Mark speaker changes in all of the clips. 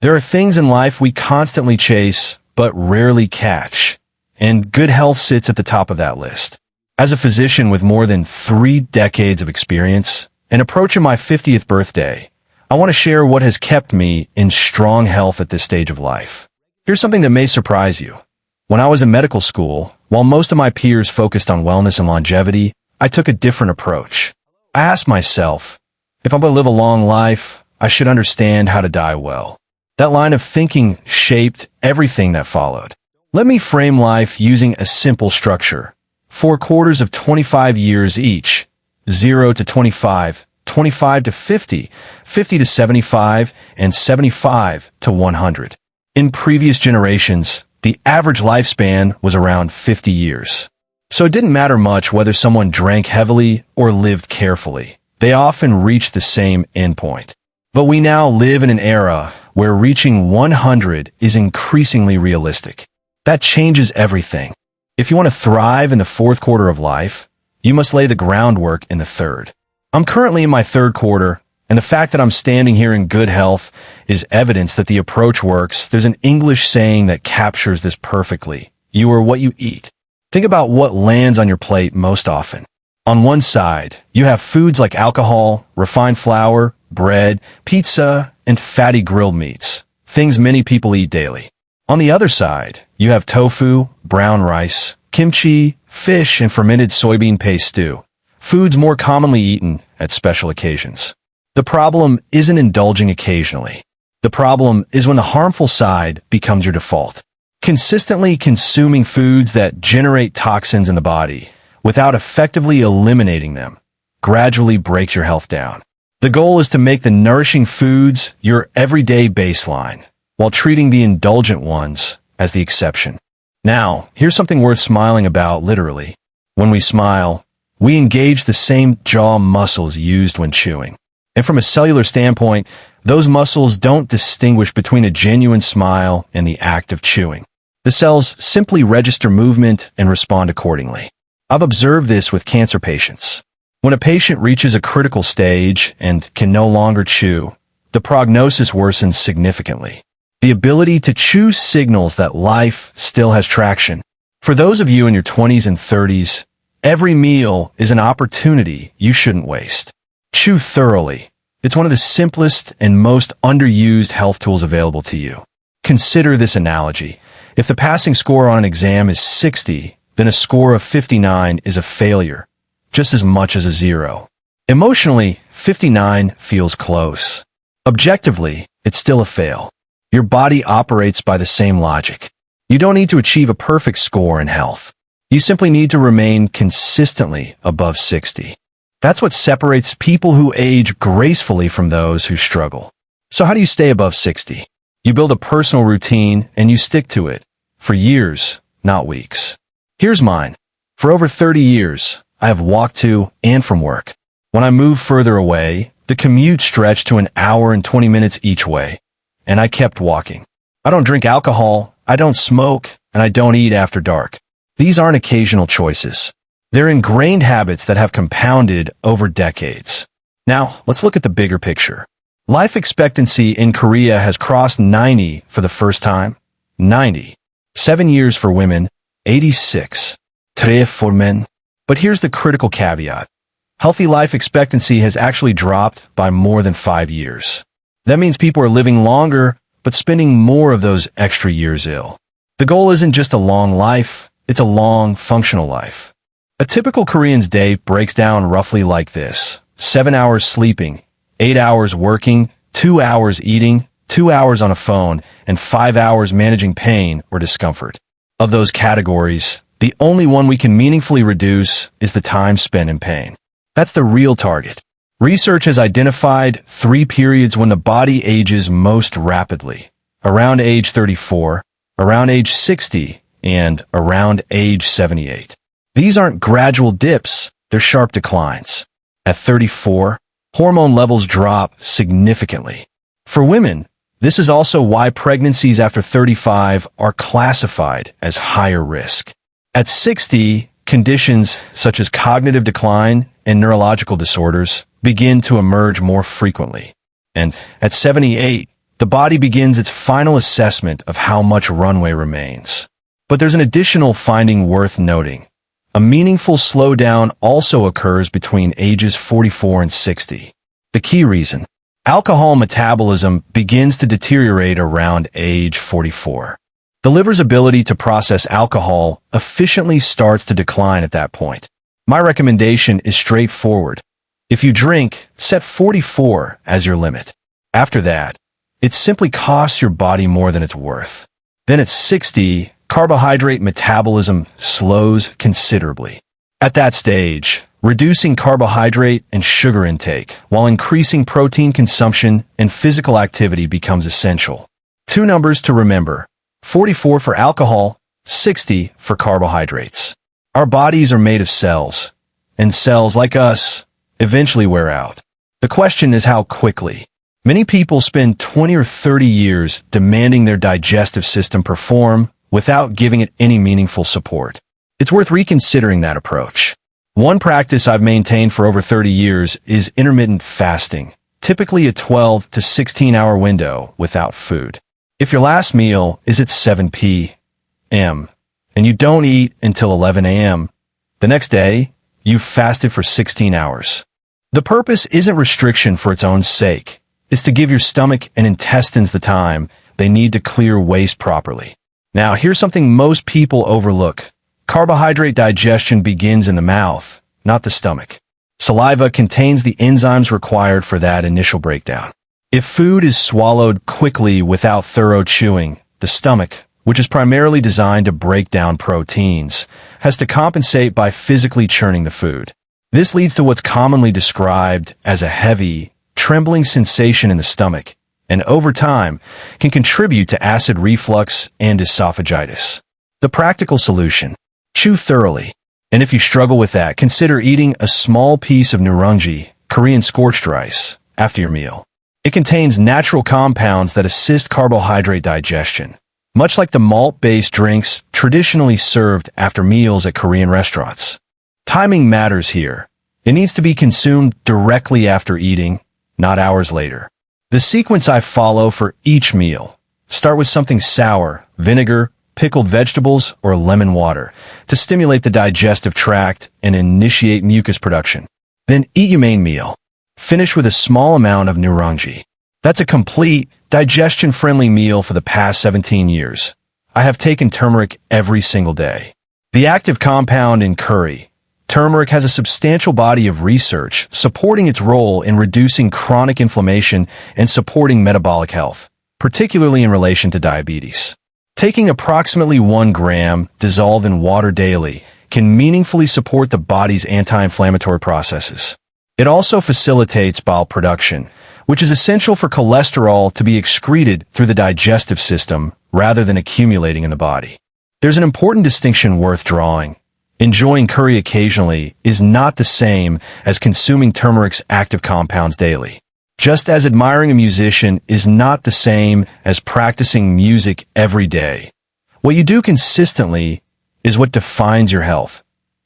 Speaker 1: There are things in life we constantly chase, but rarely catch, and good health sits at the top of that list. As a physician with more than 3 decades of experience and approaching my 50th birthday, I want to share what has kept me in strong health at this stage of life. Here's something that may surprise you. When I was in medical school, while most of my peers focused on wellness and longevity, I took a different approach. I asked myself, if I'm going to live a long life, I should understand how to die well. That line of thinking shaped everything that followed. Let me frame life using a simple structure. 4 quarters of 25 years each. 0 to 25, 25 to 50, 50 to 75, and 75 to 100. In previous generations, the average lifespan was around 50 years. So it didn't matter much whether someone drank heavily or lived carefully. They often reached the same endpoint. But we now live in an era where reaching 100 is increasingly realistic. That changes everything. If you want to thrive in the 4th quarter of life, you must lay the groundwork in the 3rd. I'm currently in my 3rd quarter, and the fact that I'm standing here in good health is evidence that the approach works. There's an English saying that captures this perfectly. You are what you eat. Think about what lands on your plate most often. On one side, you have foods like alcohol, refined flour, bread, pizza, and fatty grilled meats, things many people eat daily. On the other side, you have tofu, brown rice, kimchi, fish, and fermented soybean paste stew, foods more commonly eaten at special occasions. The problem isn't indulging occasionally. The problem is when the harmful side becomes your default. Consistently consuming foods that generate toxins in the body without effectively eliminating them gradually breaks your health down. The goal is to make the nourishing foods your everyday baseline, while treating the indulgent ones as the exception. Now, here's something worth smiling about literally. When we smile, we engage the same jaw muscles used when chewing. And from a cellular standpoint, those muscles don't distinguish between a genuine smile and the act of chewing. The cells simply register movement and respond accordingly. I've observed this with cancer patients. When a patient reaches a critical stage and can no longer chew, the prognosis worsens significantly. The ability to chew signals that life still has traction. For those of you in your 20s and 30s, every meal is an opportunity you shouldn't waste. Chew thoroughly. It's one of the simplest and most underused health tools available to you. Consider this analogy. If the passing score on an exam is 60, then a score of 59 is a failure, just as much as a 0. Emotionally, 59 feels close. Objectively, it's still a fail. Your body operates by the same logic. You don't need to achieve a perfect score in health. You simply need to remain consistently above 60. That's what separates people who age gracefully from those who struggle. So how do you stay above 60? You build a personal routine and you stick to it for years, not weeks. Here's mine. For over 30 years, I have walked to and from work. When I moved further away, the commute stretched to an hour and 20 minutes each way, and I kept walking. I don't drink alcohol, I don't smoke, and I don't eat after dark. These aren't occasional choices. They're ingrained habits that have compounded over decades. Now, let's look at the bigger picture. Life expectancy in Korea has crossed 90 for the first time. 90. 7 years for women, 86. 3 for men. But here's the critical caveat. Healthy life expectancy has actually dropped by more than 5 years. That means people are living longer, but spending more of those extra years ill. The goal isn't just a long life, it's a long, functional life. A typical Korean's day breaks down roughly like this. 7 hours sleeping, 8 hours working, 2 hours eating, 2 hours on a phone, and 5 hours managing pain or discomfort. Of those categories, the only one we can meaningfully reduce is the time spent in pain. That's the real target. Research has identified 3 periods when the body ages most rapidly. Around age 34, around age 60, and around age 78. These aren't gradual dips, they're sharp declines. At 34, hormone levels drop significantly. For women, this is also why pregnancies after 35 are classified as higher risk. At 60, conditions such as cognitive decline and neurological disorders begin to emerge more frequently. And at 78, the body begins its final assessment of how much runway remains. But there's an additional finding worth noting. A meaningful slowdown also occurs between ages 44 and 60. The key reason: alcohol metabolism begins to deteriorate around age 44. The liver's ability to process alcohol efficiently starts to decline at that point. My recommendation is straightforward. If you drink, set 44 as your limit. After that, it simply costs your body more than it's worth. Then at 60, carbohydrate metabolism slows considerably. At that stage, reducing carbohydrate and sugar intake while increasing protein consumption and physical activity becomes essential. Two numbers to remember: 44 for alcohol, 60 for carbohydrates. Our bodies are made of cells, and cells, like us, eventually wear out. The question is how quickly. Many people spend 20 or 30 years demanding their digestive system perform without giving it any meaningful support. It's worth reconsidering that approach. One practice I've maintained for over 30 years is intermittent fasting, typically a 12 to 16-hour window without food. If your last meal is at 7 p.m. and you don't eat until 11 a.m., the next day, you've fasted for 16 hours. The purpose isn't restriction for its own sake. It's to give your stomach and intestines the time they need to clear waste properly. Now, here's something most people overlook. Carbohydrate digestion begins in the mouth, not the stomach. Saliva contains the enzymes required for that initial breakdown. If food is swallowed quickly without thorough chewing, the stomach, which is primarily designed to break down proteins, has to compensate by physically churning the food. This leads to what's commonly described as a heavy, trembling sensation in the stomach, and over time can contribute to acid reflux and esophagitis. The practical solution: chew thoroughly. And if you struggle with that, consider eating a small piece of nurungji, Korean scorched rice, after your meal. It contains natural compounds that assist carbohydrate digestion, much like the malt-based drinks traditionally served after meals at Korean restaurants. Timing matters here. It needs to be consumed directly after eating, not hours later. The sequence I follow for each meal: start with something sour, vinegar, pickled vegetables, or lemon water to stimulate the digestive tract and initiate mucus production. Then eat your main meal. Finish with a small amount of nurungji. That's a complete, digestion-friendly meal for the past 17 years. I have taken turmeric every single day. The active compound in curry, turmeric, has a substantial body of research supporting its role in reducing chronic inflammation and supporting metabolic health, particularly in relation to diabetes. Taking approximately 1 gram dissolved in water daily can meaningfully support the body's anti-inflammatory processes. It also facilitates bile production, which is essential for cholesterol to be excreted through the digestive system rather than accumulating in the body. There's an important distinction worth drawing. Enjoying curry occasionally is not the same as consuming turmeric's active compounds daily. Just as admiring a musician is not the same as practicing music every day. What you do consistently is what defines your health,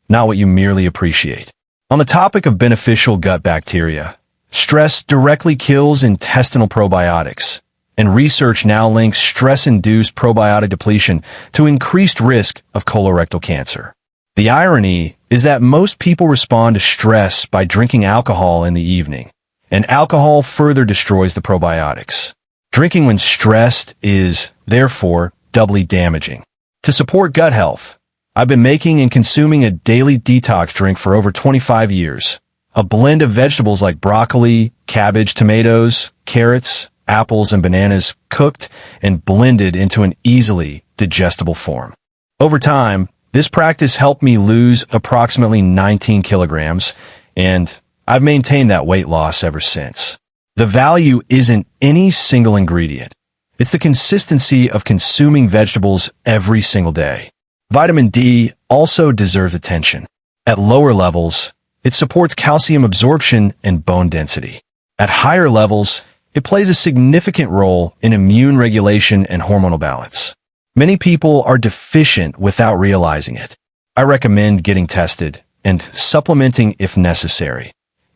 Speaker 1: not what you merely appreciate. On the topic of beneficial gut bacteria, stress directly kills intestinal probiotics, and research now links stress-induced probiotic depletion to increased risk of colorectal cancer. The irony is that most people respond to stress by drinking alcohol in the evening, and alcohol further destroys the probiotics. Drinking when stressed is, therefore, doubly damaging. To support gut health, I've been making and consuming a daily detox drink for over 25 years. A blend of vegetables like broccoli, cabbage, tomatoes, carrots, apples, and bananas, cooked and blended into an easily digestible form. Over time, this practice helped me lose approximately 19 kilograms, and I've maintained that weight loss ever since. The value isn't any single ingredient. It's the consistency of consuming vegetables every single day. Vitamin D also deserves attention. At lower levels, it supports calcium absorption and bone density. At higher levels, it plays a significant role in immune regulation and hormonal balance. Many people are deficient without realizing it. I recommend getting tested and supplementing if necessary.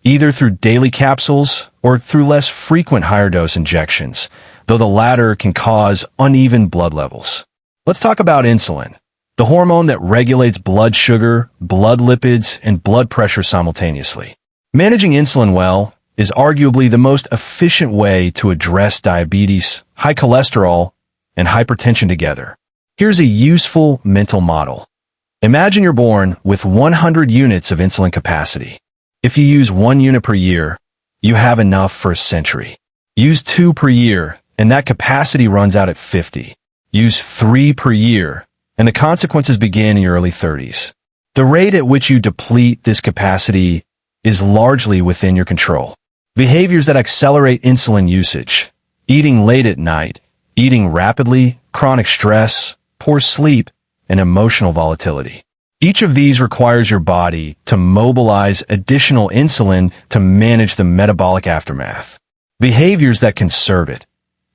Speaker 1: either through daily capsules or through less frequent higher-dose injections, though the latter can cause uneven blood levels. Let's talk about insulin, the hormone that regulates blood sugar, blood lipids, and blood pressure simultaneously. Managing insulin well is arguably the most efficient way to address diabetes, high cholesterol, and hypertension together. Here's a useful mental model. Imagine you're born with 100 units of insulin capacity. If you use 1 unit per year, you have enough for a century. Use 2 per year, and that capacity runs out at 50. Use 3 per year, and the consequences begin in your early 30s. The rate at which you deplete this capacity is largely within your control. Behaviors that accelerate insulin usage, eating late at night, eating rapidly, chronic stress, poor sleep, and emotional volatility. Each of these requires your body to mobilize additional insulin to manage the metabolic aftermath. Behaviors that conserve it,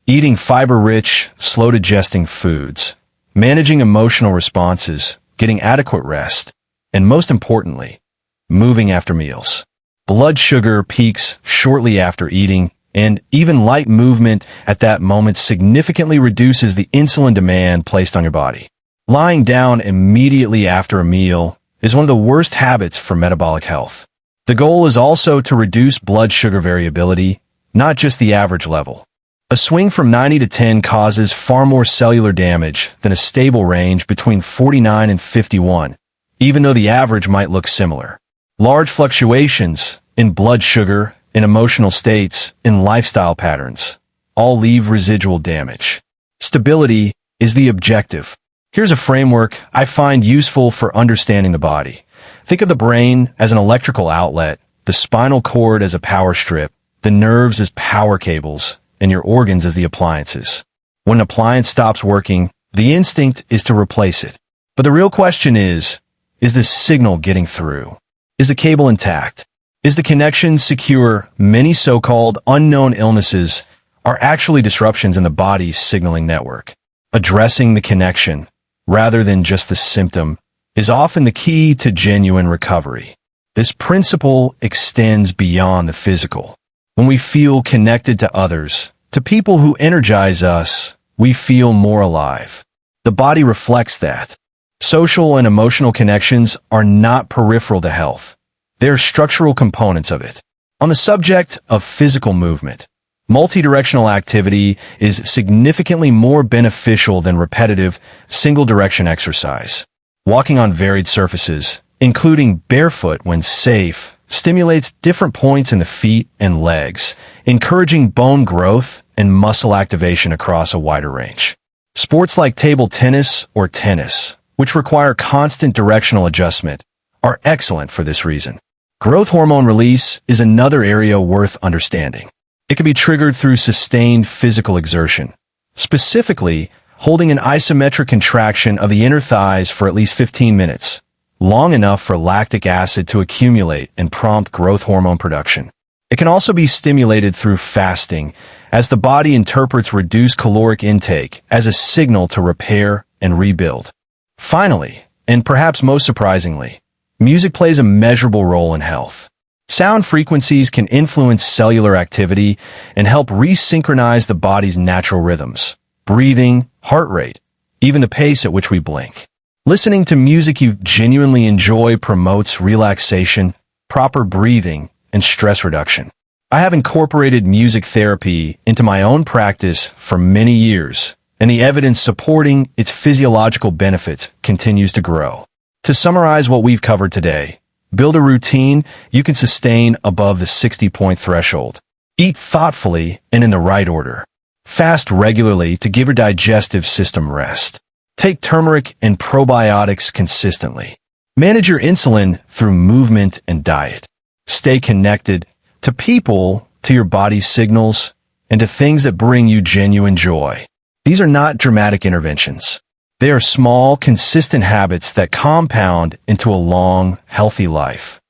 Speaker 1: eating fiber-rich, slow-digesting foods, managing emotional responses, getting adequate rest, and most importantly, moving after meals. Blood sugar peaks shortly after eating, and even light movement at that moment significantly reduces the insulin demand placed on your body. Lying down immediately after a meal is one of the worst habits for metabolic health. The goal is also to reduce blood sugar variability, not just the average level. A swing from 90 to 10 causes far more cellular damage than a stable range between 49 and 51, even though the average might look similar. Large fluctuations in blood sugar, in emotional states, in lifestyle patterns, all leave residual damage. Stability is the objective. Here's a framework I find useful for understanding the body. Think of the brain as an electrical outlet, the spinal cord as a power strip, the nerves as power cables, and your organs as the appliances. When an appliance stops working, the instinct is to replace it. But the real question is the signal getting through? Is the cable intact? Is the connection secure? Many so-called unknown illnesses are actually disruptions in the body's signaling network. Addressing the connection, rather than just the symptom, is often the key to genuine recovery. This principle extends beyond the physical. When we feel connected to others, to people who energize us, we feel more alive. The body reflects that. Social and emotional connections are not peripheral to health. They are structural components of it. On the subject of physical movement, multidirectional activity is significantly more beneficial than repetitive, single-direction exercise. Walking on varied surfaces, including barefoot when safe, stimulates different points in the feet and legs, encouraging bone growth and muscle activation across a wider range. Sports like table tennis or tennis, which require constant directional adjustment, are excellent for this reason. Growth hormone release is another area worth understanding. It can be triggered through sustained physical exertion. Specifically, holding an isometric contraction of the inner thighs for at least 15 minutes, long enough for lactic acid to accumulate and prompt growth hormone production. It can also be stimulated through fasting, as the body interprets reduced caloric intake as a signal to repair and rebuild. Finally, and perhaps most surprisingly, music plays a measurable role in health. Sound frequencies can influence cellular activity and help resynchronize the body's natural rhythms, breathing, heart rate, even the pace at which we blink. Listening to music you genuinely enjoy promotes relaxation, proper breathing, and stress reduction. I have incorporated music therapy into my own practice for many years, and the evidence supporting its physiological benefits continues to grow. To summarize what we've covered today, build a routine you can sustain above the 60-point threshold. Eat thoughtfully and in the right order. Fast regularly to give your digestive system rest. Take turmeric and probiotics consistently. Manage your insulin through movement and diet. Stay connected to people, to your body's signals, and to things that bring you genuine joy. These are not dramatic interventions. They are small, consistent habits that compound into a long, healthy life.